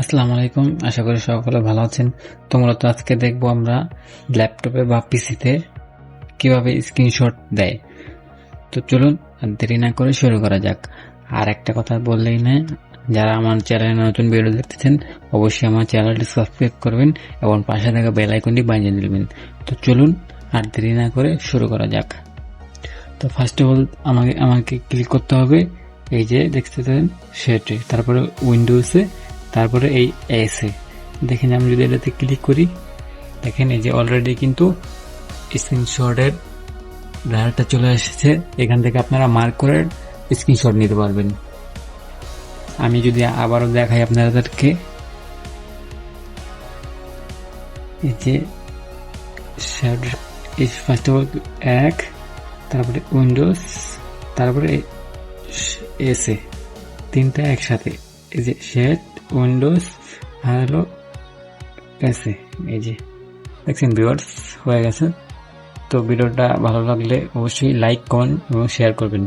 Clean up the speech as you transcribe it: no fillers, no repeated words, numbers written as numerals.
আসসালামু আলাইকুম, আশা করি সকলে ভালো আছেন। তো মূলত আজকে দেখবো আমরা ল্যাপটপে বা পিসিতে কিভাবে স্ক্রিনশট দেয়। তো চলুন আর দেরি না করে শুরু করা যাক। আর একটা কথা বললেই না, যারা আমার চ্যানেলে নতুন ভিডিও দেখতেছেন অবশ্যই আমার চ্যানেলটি সাবস্ক্রাইব করবেন এবং পাশে থাকা বেল আইকনটি বাজিয়ে দিবেন। তো চলুন আর দেরি না করে শুরু করা যাক। তো ফার্স্ট অফ অল আমাকে ক্লিক করতে হবে এই যে দেখতে পাচ্ছেন সেটে, তারপরে উইন্ডোজে, তারপরে এই এসে। দেখেন আমি যদি এটাতে ক্লিক করি, দেখেন এই যে অলরেডি কিন্তু স্ক্রিনশটের ব্রাউজারটা চলে এসেছে। এখান থেকে আপনারা মার্ক করে স্ক্রিনশট নিতে পারবেন। আমি যদি আবারও দেখাই আপনাদেরকে, এই যে ফার্স্ট অফ অল এক, তারপরে উইন্ডোজ, তারপরে এসে, তিনটা একসাথে। এই যে শেড, উইন্ডোজ আর হলো এসে। এই যে দেখছেন ভিউয়ার্স হয়ে গেছে। তো ভিডিওটা ভালো লাগলে অবশ্যই লাইক, কমেন্ট এবং শেয়ার করবেন।